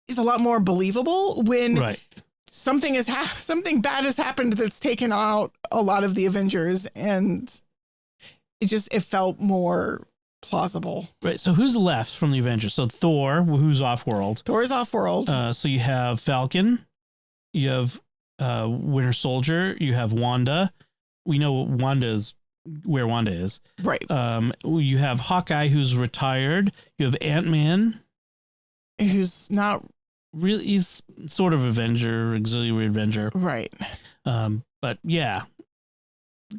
[SPEAKER 2] is a lot more believable when something bad has happened that's taken out a lot of the Avengers, and it felt more plausible.
[SPEAKER 1] Right. So who's left from the Avengers? So Thor, who's off-world.
[SPEAKER 2] Thor's off-world.
[SPEAKER 1] So you have Falcon, you have Winter Soldier, you have Wanda. We know where Wanda is.
[SPEAKER 2] Right.
[SPEAKER 1] You have Hawkeye, who's retired. You have Ant-Man,
[SPEAKER 2] who's not
[SPEAKER 1] really, he's sort of auxiliary Avenger.
[SPEAKER 2] Right.
[SPEAKER 1] But yeah,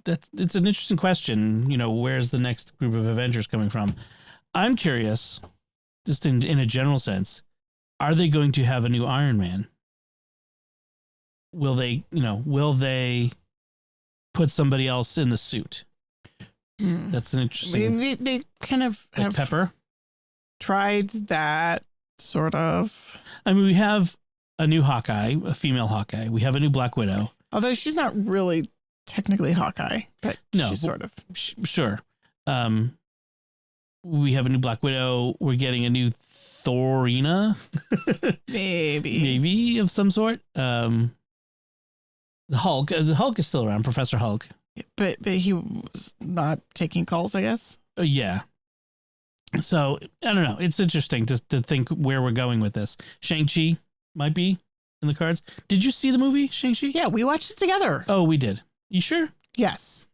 [SPEAKER 1] it's an interesting question. You know, where's the next group of Avengers coming from? I'm curious, just in a general sense, are they going to have a new Iron Man? Will they put somebody else in the suit? That's an interesting.
[SPEAKER 2] I mean, they kind of
[SPEAKER 1] like
[SPEAKER 2] have
[SPEAKER 1] Pepper
[SPEAKER 2] tried that sort of.
[SPEAKER 1] I mean, we have a new Hawkeye, a female Hawkeye. We have a new Black Widow.
[SPEAKER 2] Although she's not really technically Hawkeye, but
[SPEAKER 1] no,
[SPEAKER 2] she's sort of.
[SPEAKER 1] Sure. We have a new Black Widow. We're getting a new Thorina. Maybe of some sort. The Hulk is still around, Professor Hulk.
[SPEAKER 2] But he was not taking calls, I guess.
[SPEAKER 1] Yeah. So I don't know. It's interesting to think where we're going with this. Shang-Chi might be in the cards. Did you see the movie Shang-Chi?
[SPEAKER 2] Yeah, we watched it together.
[SPEAKER 1] Oh, we did. You sure?
[SPEAKER 2] Yes.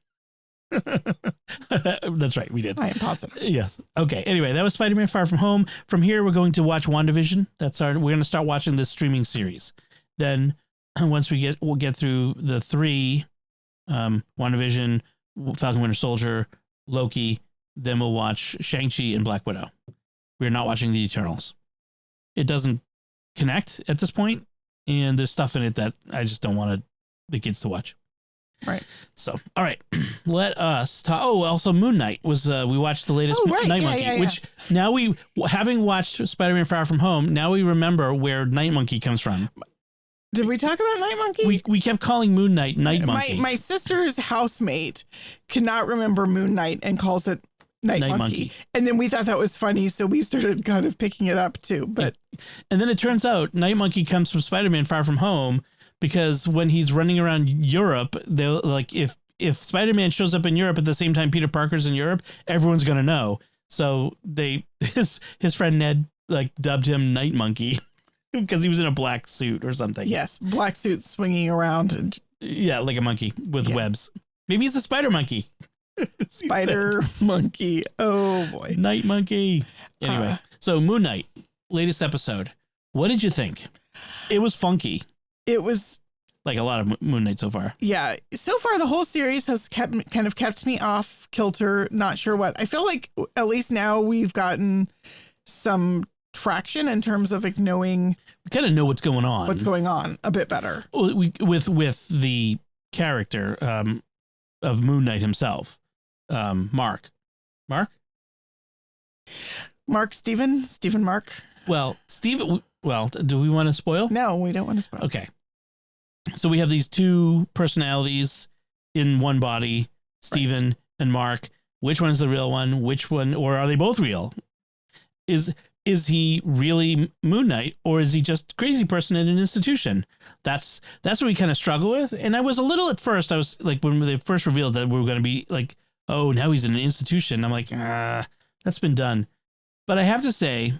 [SPEAKER 1] That's right. We did.
[SPEAKER 2] I am positive.
[SPEAKER 1] Yes. Okay. Anyway, that was Spider-Man Far From Home. From here, we're going to watch WandaVision. We're going to start watching this streaming series. Then once we'll get through the 3, WandaVision, Falcon Winter Soldier, Loki, then we'll watch Shang-Chi and Black Widow. We're not watching the Eternals. It doesn't connect at this point, and there's stuff in it that I just don't want the kids to watch.
[SPEAKER 2] Right.
[SPEAKER 1] So, all right, let us talk. Oh, also Moon Knight was, we watched the latest Night Monkey, which now having watched Spider-Man Far From Home, now we remember where Night Monkey comes from.
[SPEAKER 2] Did we talk about Night Monkey?
[SPEAKER 1] We kept calling Moon Knight Night Monkey.
[SPEAKER 2] My sister's housemate cannot remember Moon Knight and calls it Night Monkey. And then we thought that was funny, so we started kind of picking it up too. But
[SPEAKER 1] and then it turns out Night Monkey comes from Spider-Man Far From Home, because when he's running around Europe, they'll like if Spider-Man shows up in Europe at the same time Peter Parker's in Europe, everyone's gonna know. So his friend Ned like dubbed him Night Monkey because he was in a black suit or something.
[SPEAKER 2] Yes, black suit swinging around.
[SPEAKER 1] Yeah, like a monkey with webs. Maybe he's a spider monkey.
[SPEAKER 2] Spider monkey. Oh boy.
[SPEAKER 1] Night Monkey. Anyway, so Moon Knight, latest episode. What did you think? It was funky.
[SPEAKER 2] It was
[SPEAKER 1] like a lot of Moon Knight so far.
[SPEAKER 2] Yeah. So far, the whole series has kept me off kilter. Not sure what. I feel like at least now we've gotten some traction in terms of like knowing.
[SPEAKER 1] We kind of know what's going on.
[SPEAKER 2] What's going on a bit better.
[SPEAKER 1] With the character of Moon Knight himself. Mark,
[SPEAKER 2] Stephen Mark.
[SPEAKER 1] Well, Stephen. Well, do we want to spoil?
[SPEAKER 2] No, we don't want to spoil.
[SPEAKER 1] Okay. So we have these two personalities in one body, Stephen and Mark. Which one's the real one? Which one, or are they both real? Is he really Moon Knight, or is he just a crazy person in an institution? That's what we kind of struggle with. And I was a little at first. I was like, when they first revealed that we were going to be like, oh, now he's in an institution. I'm like, that's been done. But I have to say,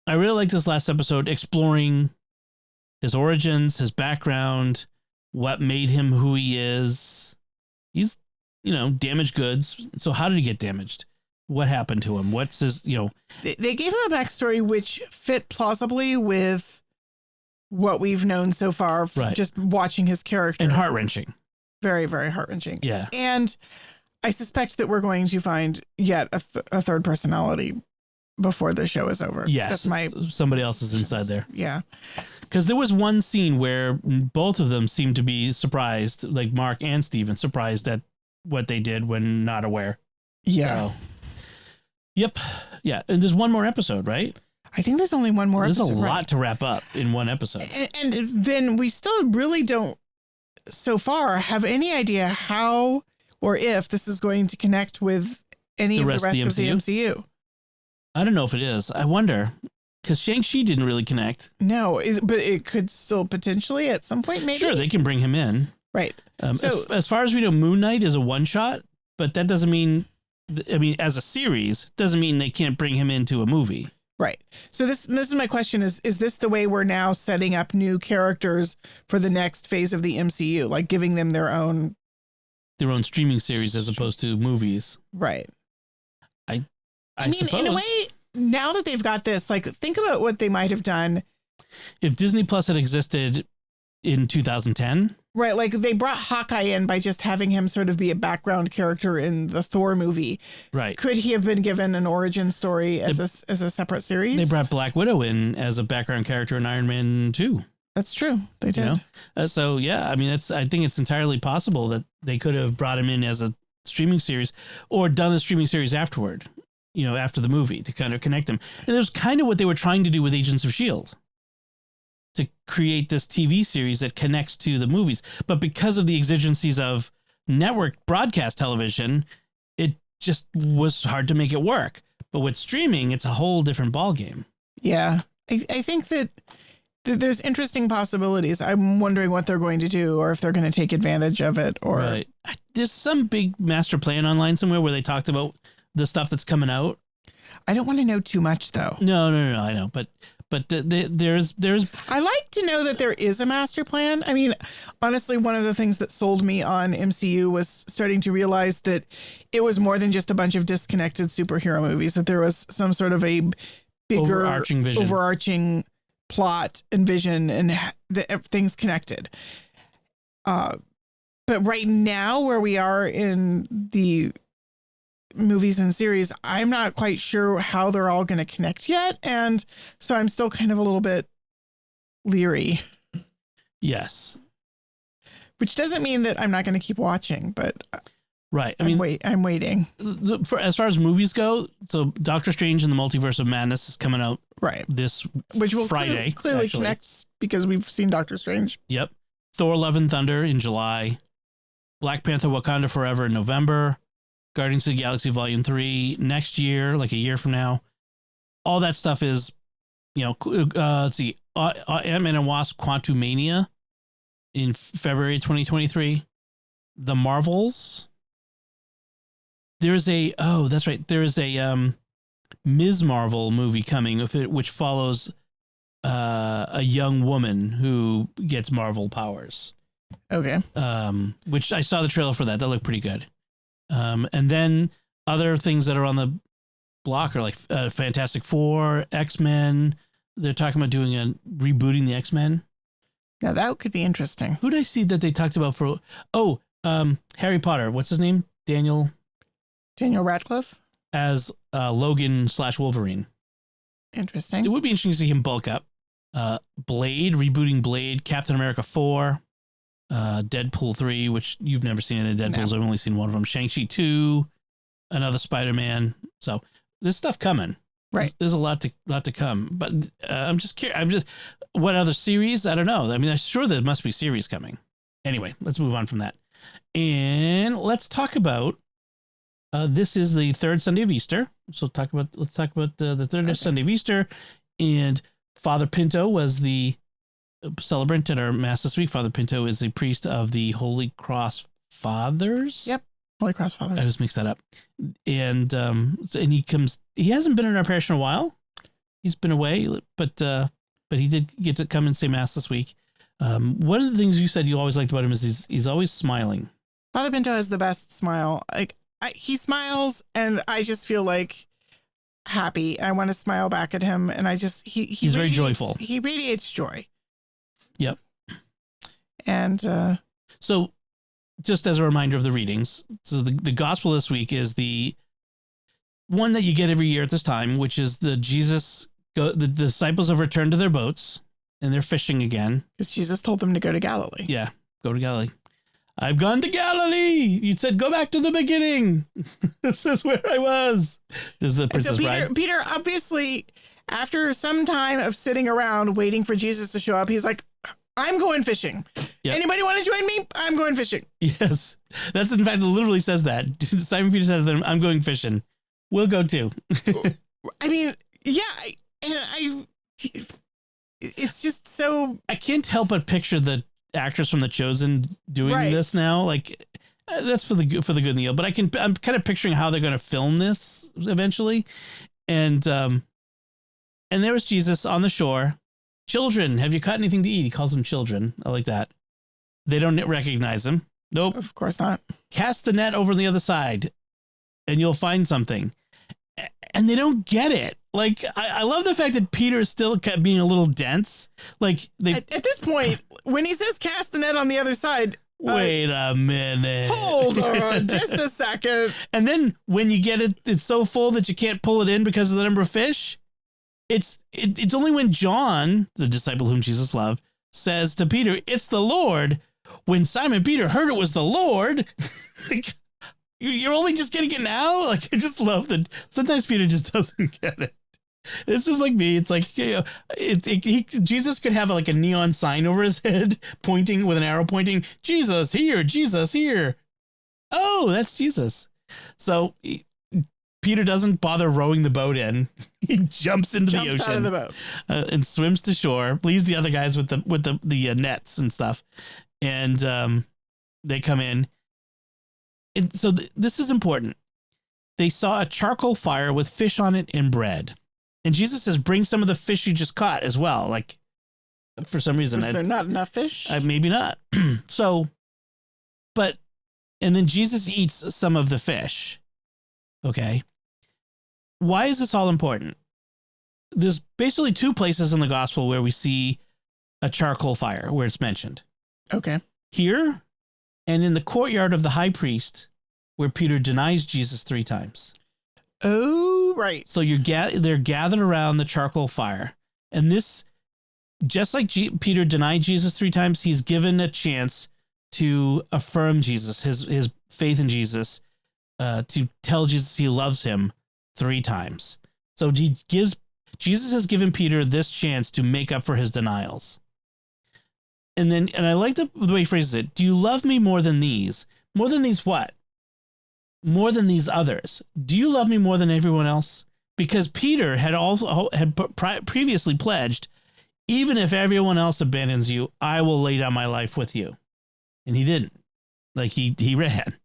[SPEAKER 1] I really like this last episode exploring his origins, his background, what made him who he is. He's, damaged goods. So how did he get damaged? What happened to him? What's his,
[SPEAKER 2] They gave him a backstory which fit plausibly with what we've known so far from just watching his character.
[SPEAKER 1] And heart-wrenching.
[SPEAKER 2] Very, very heart-wrenching.
[SPEAKER 1] Yeah.
[SPEAKER 2] And I suspect that we're going to find yet a third personality before the show is over.
[SPEAKER 1] Yes. Somebody else is inside there.
[SPEAKER 2] Yeah.
[SPEAKER 1] Because there was one scene where both of them seemed to be surprised, like Mark and Steven, surprised at what they did when not aware.
[SPEAKER 2] Yeah.
[SPEAKER 1] So, yep. Yeah. And there's one more episode, right?
[SPEAKER 2] I think there's only one more episode.
[SPEAKER 1] There's a lot to wrap up in one episode.
[SPEAKER 2] And then we still really don't, so far, have any idea how or if this is going to connect with any of the rest of the MCU.
[SPEAKER 1] I don't know if it is. I wonder, because Shang-Chi didn't really connect.
[SPEAKER 2] No, but it could still potentially at some point, maybe.
[SPEAKER 1] Sure, they can bring him in.
[SPEAKER 2] Right.
[SPEAKER 1] So, as far as we know, Moon Knight is a one-shot, but that doesn't mean, as a series, doesn't mean they can't bring him into a movie.
[SPEAKER 2] Right. So this is my question is this the way we're now setting up new characters for the next phase of the MCU, like giving them their own
[SPEAKER 1] streaming series as opposed to movies?
[SPEAKER 2] Right.
[SPEAKER 1] I mean, suppose.
[SPEAKER 2] In a way, now that they've got this, like, think about what they might have done.
[SPEAKER 1] If Disney Plus had existed in 2010.
[SPEAKER 2] Right. Like they brought Hawkeye in by just having him sort of be a background character in the Thor movie.
[SPEAKER 1] Right. Could
[SPEAKER 2] he have been given an origin story as a separate series?
[SPEAKER 1] They brought Black Widow in as a background character in Iron Man 2.
[SPEAKER 2] That's true. They did.
[SPEAKER 1] So, yeah, I mean, I think it's entirely possible that they could have brought him in as a streaming series or done a streaming series afterward. After the movie to kind of connect them. And there's kind of what they were trying to do with Agents of S.H.I.E.L.D. to create this TV series that connects to the movies. But because of the exigencies of network broadcast television, it just was hard to make it work. But with streaming, it's a whole different ballgame.
[SPEAKER 2] Yeah. I think that there's interesting possibilities. I'm wondering what they're going to do or if they're going to take advantage of it or.
[SPEAKER 1] Right. there's some big master plan online somewhere where they talked about the stuff that's coming out.
[SPEAKER 2] I don't want to know too much though.
[SPEAKER 1] No, I know, but there's
[SPEAKER 2] I like to know that there is a master plan. I mean, honestly, one of the things that sold me on MCU was starting to realize that it was more than just a bunch of disconnected superhero movies, that there was some sort of a bigger overarching plot and vision, and things connected. But right now, where we are in the movies and series, I'm not quite sure how they're all going to connect yet, and so I'm still kind of a little bit leery.
[SPEAKER 1] Yes,
[SPEAKER 2] which doesn't mean that I'm not going to keep watching, but
[SPEAKER 1] right.
[SPEAKER 2] I'm waiting.
[SPEAKER 1] For as far as movies go, so Doctor Strange and the Multiverse of Madness is coming out this
[SPEAKER 2] which will
[SPEAKER 1] Friday.
[SPEAKER 2] Clearly connects because we've seen Doctor Strange.
[SPEAKER 1] Yep. Thor: Love and Thunder in July. Black Panther: Wakanda Forever in November. Guardians of the Galaxy Volume 3 next year, like a year from now. All that stuff is, let's see, Ant-Man and Wasp: Quantumania in February 2023. The Marvels. There's that's right. There is a Ms. Marvel movie coming which follows a young woman who gets Marvel powers.
[SPEAKER 2] Okay.
[SPEAKER 1] Which I saw the trailer for that. That looked pretty good. And then other things that are on the block are like Fantastic Four, X-Men. They're talking about doing rebooting the X-Men.
[SPEAKER 2] Now that could be interesting.
[SPEAKER 1] Who did I see that they talked about for? Harry Potter. What's his name? Daniel
[SPEAKER 2] Radcliffe
[SPEAKER 1] as Logan / Wolverine.
[SPEAKER 2] Interesting.
[SPEAKER 1] It would be interesting to see him bulk up. Blade, rebooting Blade, Captain America 4. Deadpool 3, which you've never seen any of the Deadpools. No. I've only seen one of them. Shang-Chi 2, another Spider-Man. So there's stuff coming.
[SPEAKER 2] Right.
[SPEAKER 1] There's a lot to come. But I'm just curious. What other series? I don't know. I mean, I'm sure there must be series coming. Anyway, let's move on from that. And let's talk about, this is the third Sunday of Easter. So let's talk about the third Sunday of Easter. And Father Pinto was the celebrant at our Mass this week. Father Pinto is a priest of the Holy Cross Fathers.
[SPEAKER 2] Yep. Holy Cross Fathers.
[SPEAKER 1] I just mixed that up. And he hasn't been in our parish in a while. He's been away, but he did get to come and say Mass this week. One of the things you said you always liked about him is he's always smiling.
[SPEAKER 2] Father Pinto has the best smile. He smiles and I just feel like happy. I want to smile back at him, and he's
[SPEAKER 1] very joyful.
[SPEAKER 2] He radiates joy.
[SPEAKER 1] Yep.
[SPEAKER 2] And
[SPEAKER 1] so just as a reminder of the readings, so the gospel this week is the one that you get every year at this time, which is the disciples have returned to their boats and they're fishing again.
[SPEAKER 2] Because Jesus told them to go to Galilee.
[SPEAKER 1] Yeah, go to Galilee. I've gone to Galilee. You said, go back to the beginning. This is where I was. This is the Princess Bride.
[SPEAKER 2] Peter, obviously, after some time of sitting around waiting for Jesus to show up, he's like, I'm going fishing. Yep. Anybody want to join me? I'm going fishing.
[SPEAKER 1] Yes. That's, in fact, it literally says that. Simon Peter says that I'm going fishing. We'll go too.
[SPEAKER 2] I mean, yeah. It's just so...
[SPEAKER 1] I can't help but picture the actors from The Chosen doing this now. Like, that's for the good and the ill. But I'm kind of picturing how they're going to film this eventually. And there was Jesus on the shore. Children, have you caught anything to eat? He calls them children. I like that. They don't recognize him. Nope.
[SPEAKER 2] Of course not.
[SPEAKER 1] Cast the net over on the other side and you'll find something. And they don't get it. Like, I love the fact that Peter is still kept being a little dense. Like,
[SPEAKER 2] at this point, when he says cast the net on the other side,
[SPEAKER 1] wait a minute.
[SPEAKER 2] Hold on just a second.
[SPEAKER 1] And then when you get it, it's so full that you can't pull it in because of the number of fish. It's only when John, the disciple whom Jesus loved, says to Peter, it's the Lord. When Simon Peter heard it was the Lord, like, you're only just getting it now? Like, I just love that sometimes Peter just doesn't get it. This is like me. It's like, Jesus could have like a neon sign over his head pointing with an arrow pointing, Jesus here, Jesus here. Oh, that's Jesus. So Peter doesn't bother rowing the boat in. He jumps into the ocean,
[SPEAKER 2] out of the boat,
[SPEAKER 1] and swims to shore. Leaves the other guys with the nets and stuff, and they come in. And so this is important. They saw a charcoal fire with fish on it and bread. And Jesus says, bring some of the fish you just caught as well. Like, for some reason.
[SPEAKER 2] Was there not enough fish?
[SPEAKER 1] Maybe not. So, and then Jesus eats some of the fish. Okay. Why is this all important? There's basically two places in the gospel where we see a charcoal fire, where it's mentioned.
[SPEAKER 2] Okay.
[SPEAKER 1] Here and in the courtyard of the high priest, where Peter denies Jesus 3 times.
[SPEAKER 2] Oh, right.
[SPEAKER 1] So they're gathered around the charcoal fire. And this, just like Peter denied Jesus 3 times, he's given a chance to affirm Jesus, his faith in Jesus, to tell Jesus he loves him 3 times. So Jesus has given Peter this chance to make up for his denials. And I like the way he phrases it. Do you love me more than these? More than these what? More than these others. Do you love me more than everyone else? Because Peter had previously pledged, even if everyone else abandons you, I will lay down my life with you. And he didn't. Like he ran.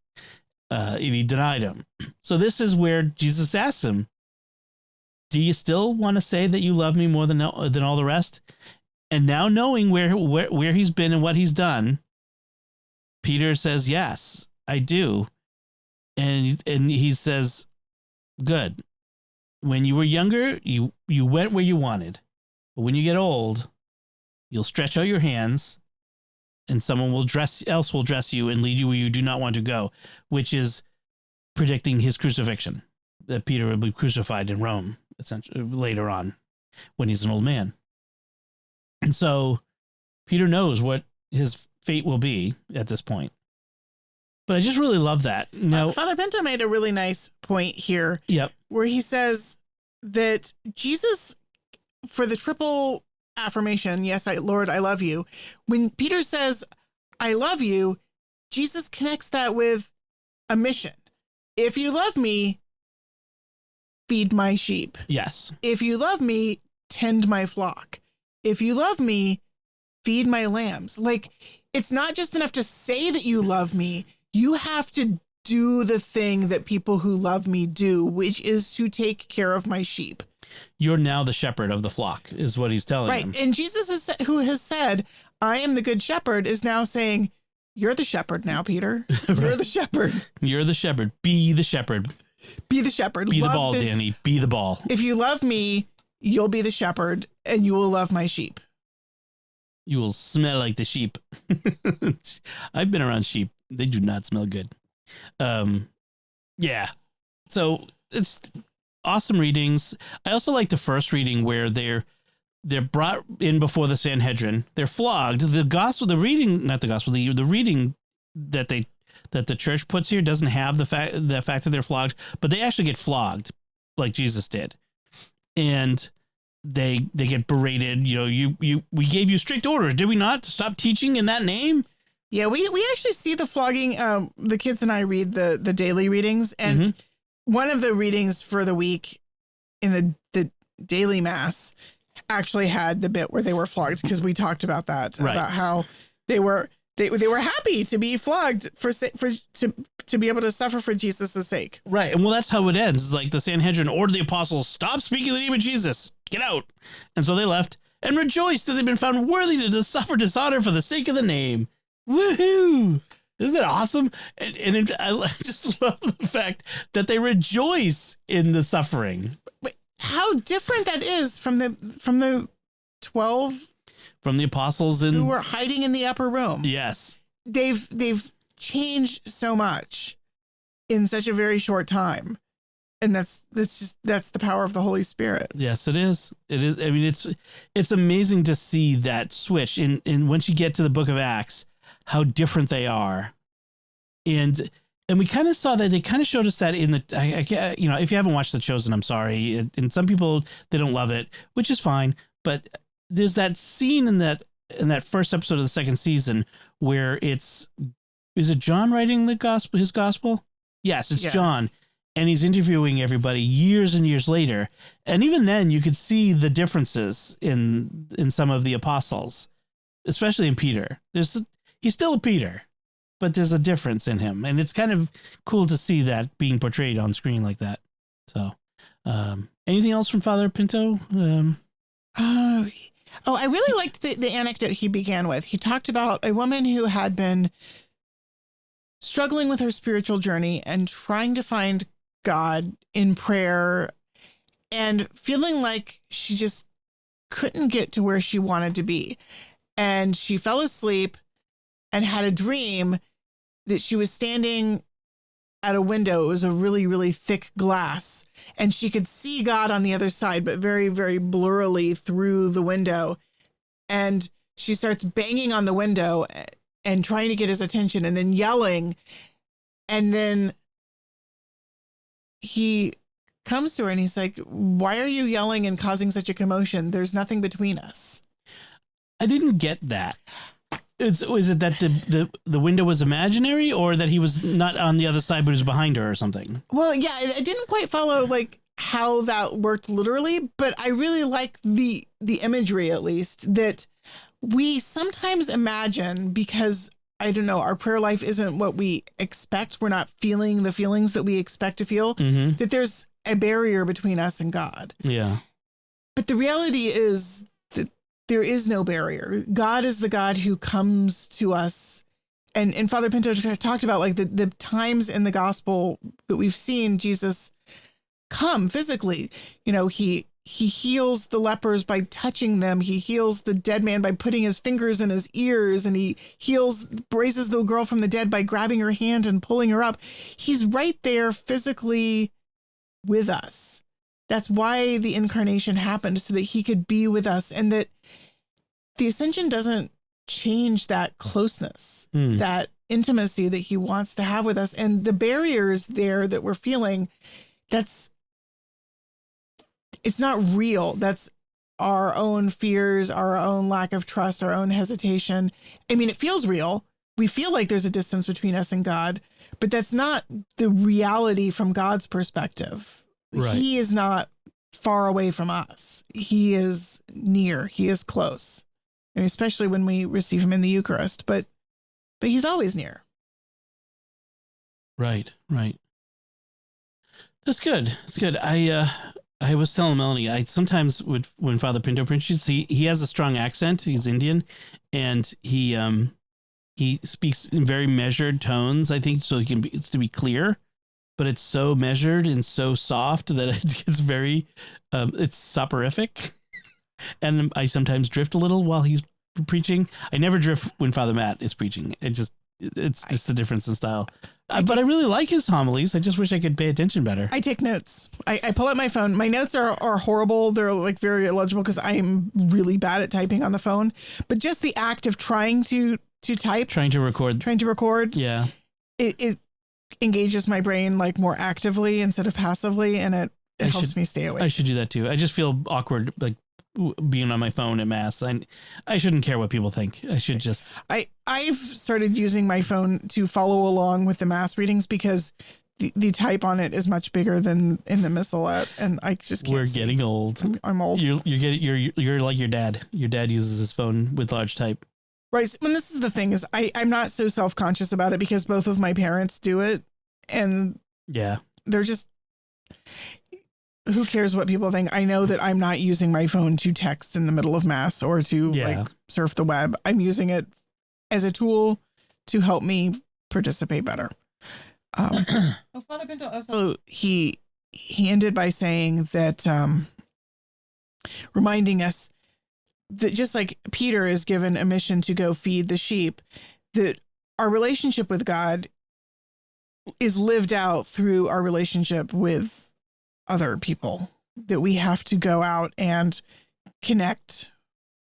[SPEAKER 1] And he denied him. So this is where Jesus asks him, do you still want to say that you love me more than all the rest? And now knowing where he's been and what he's done, Peter says, yes, I do. And he says, good. When you were younger, you went where you wanted. But when you get old, you'll stretch out your hands and someone will dress you and lead you where you do not want to go, which is predicting his crucifixion, that Peter will be crucified in Rome essentially later on when he's an old man. And so Peter knows what his fate will be at this point. But I just really love that. Now,
[SPEAKER 2] Father Pinto made a really nice point here.
[SPEAKER 1] Yep.
[SPEAKER 2] Where he says that Jesus, for the triple affirmation, yes, Lord, I love you. When Peter says, I love you, Jesus connects that with a mission. If you love me, feed my sheep.
[SPEAKER 1] Yes.
[SPEAKER 2] If you love me, tend my flock. If you love me, feed my lambs. Like, it's not just enough to say that you love me. You have to do the thing that people who love me do, which is to take care of my sheep.
[SPEAKER 1] You're now the shepherd of the flock, is what he's telling them.
[SPEAKER 2] Right. And Jesus, who has said, I am the good shepherd, is now saying, you're the shepherd now, Peter. You're the shepherd.
[SPEAKER 1] You're the shepherd. Be the shepherd.
[SPEAKER 2] Be the shepherd.
[SPEAKER 1] Be the ball, Danny. Be the ball.
[SPEAKER 2] If you love me, you'll be the shepherd and you will love my sheep.
[SPEAKER 1] You will smell like the sheep. I've been around sheep. They do not smell good. Yeah. So it's awesome readings. I also like the first reading where they're brought in before the Sanhedrin. They're flogged. The reading that the church puts here doesn't have the fact that they're flogged, but they actually get flogged like Jesus did. And they get berated. You know, we gave you strict orders, did we not, to stop teaching in that name?
[SPEAKER 2] Yeah, we actually see the flogging. The kids and I read the daily readings, and one of the readings for the week in the daily mass actually had the bit where they were flogged, because we talked about that,
[SPEAKER 1] right,
[SPEAKER 2] about how they were happy to be flogged to be able to suffer for Jesus' sake.
[SPEAKER 1] Right. And well, that's how it ends. It's like the Sanhedrin ordered the apostles, stop speaking the name of Jesus, get out. And so they left and rejoiced that they'd been found worthy to suffer dishonor for the sake of the name. Woohoo! Isn't that awesome? And I just love the fact that they rejoice in the suffering.
[SPEAKER 2] Wait, how different that is from the 12,
[SPEAKER 1] from the apostles
[SPEAKER 2] who were hiding in the upper room.
[SPEAKER 1] Yes,
[SPEAKER 2] they've changed so much in such a very short time, and that's the power of the Holy Spirit.
[SPEAKER 1] Yes, it is. It is. I mean, it's amazing to see that switch in once you get to the Book of Acts, how different they are. And we kind of saw that. They kind of showed us that in the, if you haven't watched The Chosen, I'm sorry. And some people, they don't love it, which is fine. But there's that scene in that first episode of the second season where is it John writing his gospel? Yes, it's John. And he's interviewing everybody years and years later. And even then you could see the differences in some of the apostles, especially in Peter. He's still a Peter, but there's a difference in him, and it's kind of cool to see that being portrayed on screen like that. So, anything else from Father Pinto?
[SPEAKER 2] I really liked the anecdote he began with. He talked about a woman who had been struggling with her spiritual journey and trying to find God in prayer and feeling like she just couldn't get to where she wanted to be. And she fell asleep and had a dream that she was standing at a window. It was a really, really thick glass, and she could see God on the other side, but very, very blurrily through the window. And she starts banging on the window and trying to get his attention and then yelling. And then he comes to her and he's like, why are you yelling and causing such a commotion? There's nothing between us.
[SPEAKER 1] I didn't get that. Was it that the window was imaginary, or that he was not on the other side but was behind her or something?
[SPEAKER 2] Well, yeah, I didn't quite follow like how that worked literally, but I really like the imagery, at least, that we sometimes imagine, because I don't know, our prayer life isn't what we expect. We're not feeling the feelings that we expect to feel, that there's a barrier between us and God.
[SPEAKER 1] Yeah.
[SPEAKER 2] But the reality is that there is no barrier. God is the God who comes to us. And Father Pinto talked about like the times in the gospel that we've seen Jesus come physically. You know, he heals the lepers by touching them. He heals the dead man by putting his fingers in his ears, and he raises the girl from the dead by grabbing her hand and pulling her up. He's right there physically with us. That's why the incarnation happened, so that he could be with us, and that the ascension doesn't change that closeness, that intimacy that he wants to have with us. And the barriers there that we're feeling, it's not real. That's our own fears, our own lack of trust, our own hesitation. I mean, it feels real. We feel like there's a distance between us and God, but that's not the reality from God's perspective. Right. He is not far away from us. He is near. He is close. I mean, especially when we receive him in the Eucharist, but he's always near.
[SPEAKER 1] Right. That's good. It's good. I was telling Melanie, I sometimes when Father Pinto preaches, he has a strong accent. He's Indian, and he speaks in very measured tones, I think, so it's to be clear, but it's so measured and so soft that it's very, it's soporific. And I sometimes drift a little while he's preaching. I never drift when Father Matt is preaching. It's just a difference in style. But I really like his homilies. I just wish I could pay attention better. I take notes. I pull out my phone. My notes are horrible. They're like very illegible because I am really bad at typing on the phone. But just the act of trying to type. Trying to record. Yeah. It engages my brain like more actively instead of passively. And it helps me stay awake. I should do that too. I just feel awkward like being on my phone at mass. I shouldn't care what people think. I should just. I've
[SPEAKER 2] started using my phone to follow along with the mass readings because the type on it is much bigger than in the missalette, and I just can't.
[SPEAKER 1] We're getting old.
[SPEAKER 2] I'm old.
[SPEAKER 1] You're like your dad. Your dad uses his phone with large type.
[SPEAKER 2] Right. And this is the thing is I'm not so self-conscious about it because both of my parents do it, and
[SPEAKER 1] yeah,
[SPEAKER 2] they're just. Who cares what people think? I know that I'm not using my phone to text in the middle of mass or to like surf the web. I'm using it as a tool to help me participate better. Father Pinto also he ended by saying that reminding us that just like Peter is given a mission to go feed the sheep, that our relationship with God is lived out through our relationship with other people, that we have to go out and connect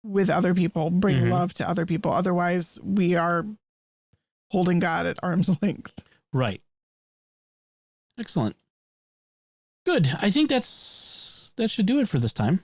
[SPEAKER 2] with other people, bring love to other people. Otherwise we are holding God at arm's length.
[SPEAKER 1] Right. Excellent. Good. I think that should do it for this time.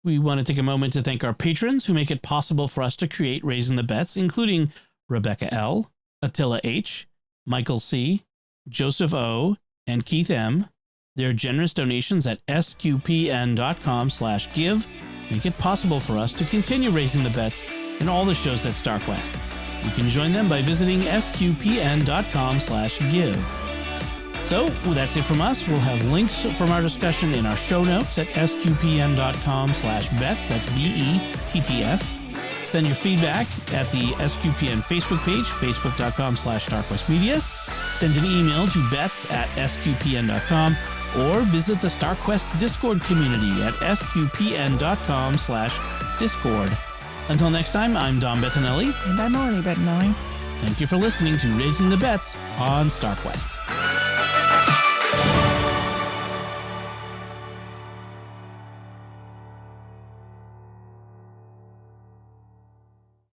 [SPEAKER 1] We want to take a moment to thank our patrons who make it possible for us to create Raising the Bets, including Rebecca L., Attila H., Michael C., Joseph O., and Keith M. Their generous donations at sqpn.com/give make it possible for us to continue Raising the Bets and all the shows that Star Quest. You can join them by visiting sqpn.com/give. So that's it from us. We'll have links from our discussion in our show notes at sqpn.com/bets. That's BETTS. Send your feedback at the SQPN Facebook page, facebook.com/StarQuestMedia. Send an email to bets@sqpn.com or visit the StarQuest Discord community at sqpn.com/discord. Until next time, I'm Dom Bettinelli.
[SPEAKER 2] And I'm Melanie Bettinelli.
[SPEAKER 1] Thank you for listening to Raising the Bets on StarQuest.